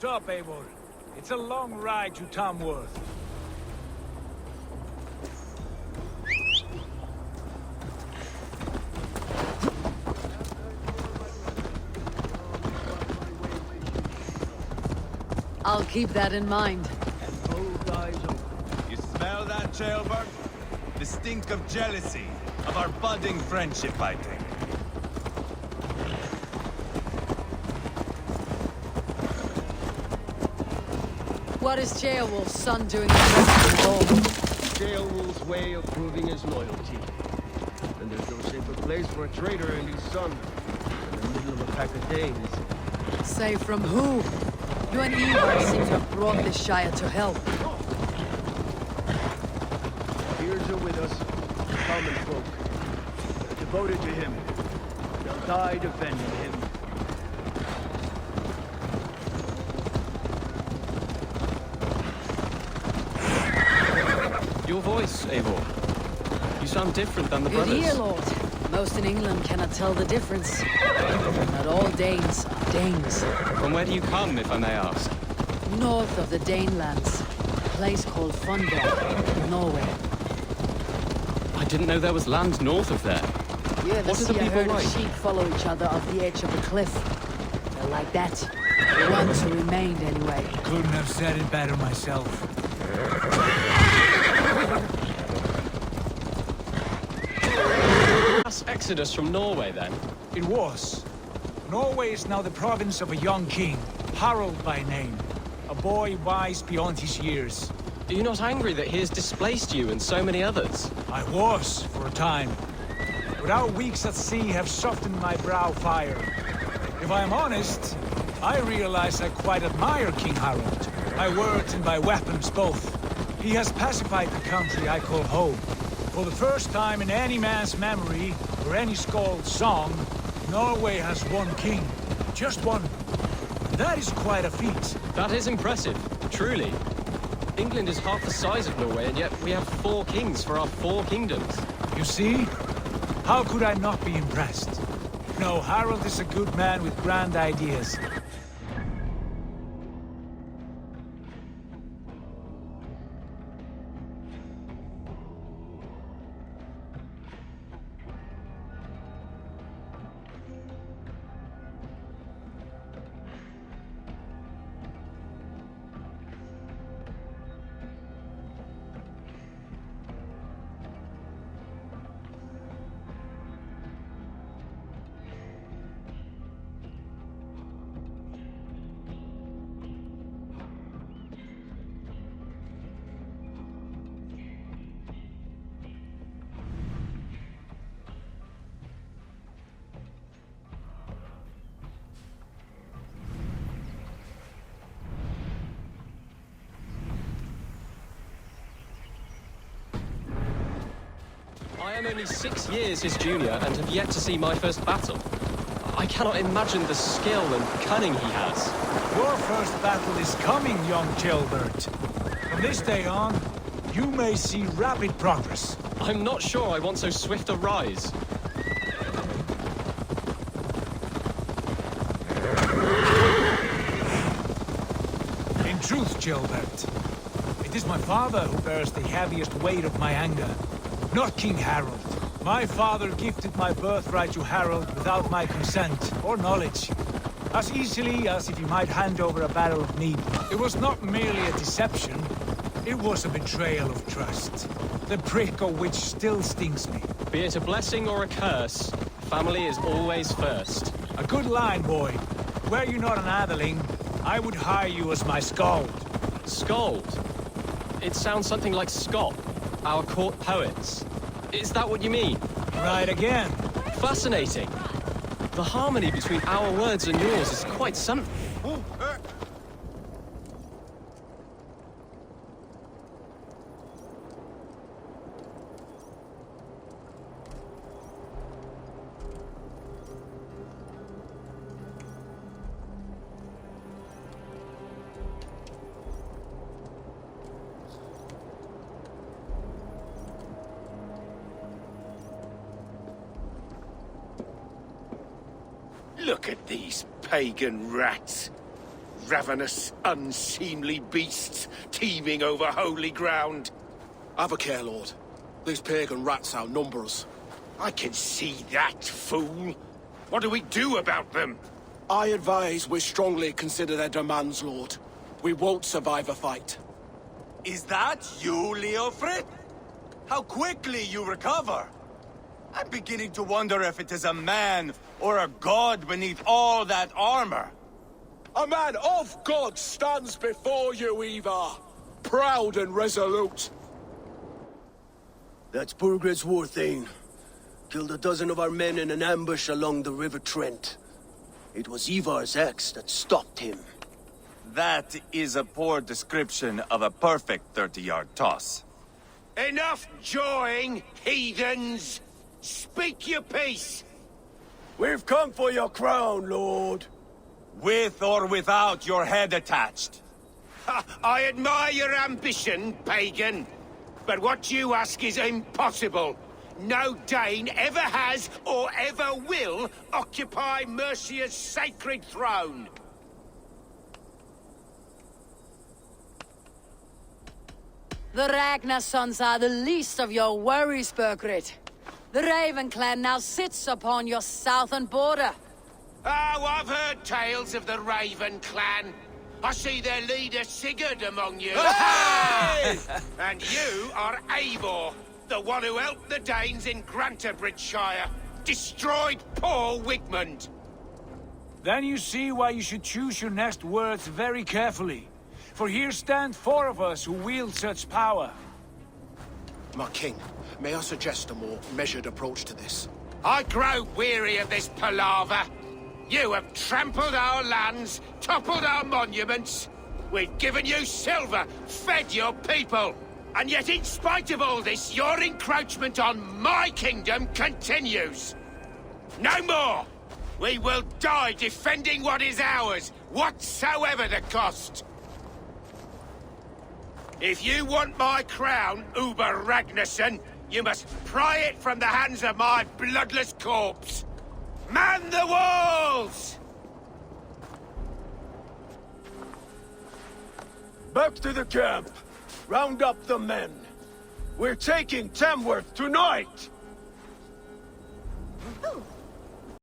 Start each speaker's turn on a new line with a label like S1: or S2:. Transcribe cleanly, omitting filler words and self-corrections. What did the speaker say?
S1: Stop, Eivor. It's a long ride to Tamworth.
S2: I'll keep that in mind.
S3: Both eyes open.
S4: You smell that, jailbird? The stink of jealousy, of our budding friendship, I think.
S2: What is Ceolwulf's son doing in home?
S3: Ceolwulf's way of proving his loyalty. And there's no safer place for a traitor and his son in the middle of a pack of Danes.
S2: Safe from who? You and Eivor seem to have brought this Shire to help.
S3: Peers are with us, common folk. They're devoted to him. They'll die defending him.
S5: Your voice, Eivor. You sound different than the
S2: Good
S5: brothers.
S2: ear, Lord. Most in England cannot tell the difference. Not all Danes are Danes.
S5: From where do you come, if I may ask?
S2: North of the Danelands. A place called Funberg, Norway.
S5: I didn't know there was land north of there.
S2: You ever
S5: What do the
S2: see a
S5: people
S2: herd
S5: like?
S2: of sheep follow each other off the edge of a cliff? They're like that. The ones who remained, anyway.
S1: Couldn't have said it better myself.
S5: Mass exodus from Norway, then?
S1: It was. Norway is now the province of a young king, Harald by name. A boy wise beyond his years.
S5: Are you not angry that he has displaced you and so many others?
S1: I was, for a time. But our weeks at sea have softened my brow fire. If I am honest, I realize I quite admire King Harald. By words and by weapons both. He has pacified the country I call home. For the first time in any man's memory, or any skald's song, Norway has one king. Just one. That is quite a feat.
S5: That is impressive, truly. England is half the size of Norway, and yet we have 4 kings for our 4 kingdoms.
S1: You see? How could I not be impressed? No, Harald is a good man with grand ideas.
S5: I am only 6 years his junior and have yet to see my first battle. I cannot imagine the skill and cunning he has.
S1: Your first battle is coming, young Gilbert. From this day on, you may see rapid progress.
S5: I'm not sure I want so swift a rise.
S1: In truth, Gilbert, it is my father who bears the heaviest weight of my anger, not King Harald. My father gifted my birthright to Harald without my consent or knowledge, as easily as if he might hand over a barrel of mead. It was not merely a deception, it was a betrayal of trust, the prick of which still stings me.
S5: Be it a blessing or a curse, family is always first.
S1: A good line, boy. Were you not an atheling, I would hire you as my skald.
S5: Skald? It sounds something like Scott, our court poets. Is that what you mean?
S1: Right again.
S5: Fascinating. The harmony between our words and yours is quite something.
S6: Look at these pagan rats. ravenous, unseemly beasts teeming over holy ground.
S7: Have a care, Lord. These pagan rats outnumber us.
S6: I can see that, fool. What do we do about them?
S7: I advise we strongly consider their demands, Lord. We won't survive a fight.
S4: Is that you, Leofrid? How quickly you recover! I'm beginning to wonder if it is a man or a god beneath all that armor.
S7: A man of God stands before you, Ivar. Proud and resolute.
S3: That's Burgred's war thane. Killed a dozen of our men in an ambush along the River Trent. It was Ivar's axe that stopped him.
S4: That is a poor description of a perfect 30-yard toss.
S6: Enough jawing, heathens! Speak your piece!
S3: We've come for your crown, Lord.
S4: With or without your head attached.
S6: Ha, I admire your ambition, pagan. But what you ask is impossible. No Dane ever has or ever will occupy Mercia's sacred throne.
S2: The Ragnar sons are the least of your worries, Burgred. The Raven clan now sits upon your southern border.
S6: Oh, I've heard tales of the Raven clan. I see their leader Sigurd among you.
S4: Hey!
S6: And you are Eivor, the one who helped the Danes in Grantabridgeshire. Destroyed poor Wigmund.
S1: Then you see why you should choose your next words very carefully. For here stand 4 of us who wield such power.
S7: My king, may I suggest a more measured approach to this?
S6: I grow weary of this palaver. You have trampled our lands, toppled our monuments. We've given you silver, fed your people. And yet in spite of all this, your encroachment on my kingdom continues. No more! We will die defending what is ours, whatsoever the cost. If you want my crown, Uber Ragnarsson, you must pry it from the hands of my bloodless corpse. Man the walls!
S3: Back to the camp. Round up the men. We're taking Tamworth tonight!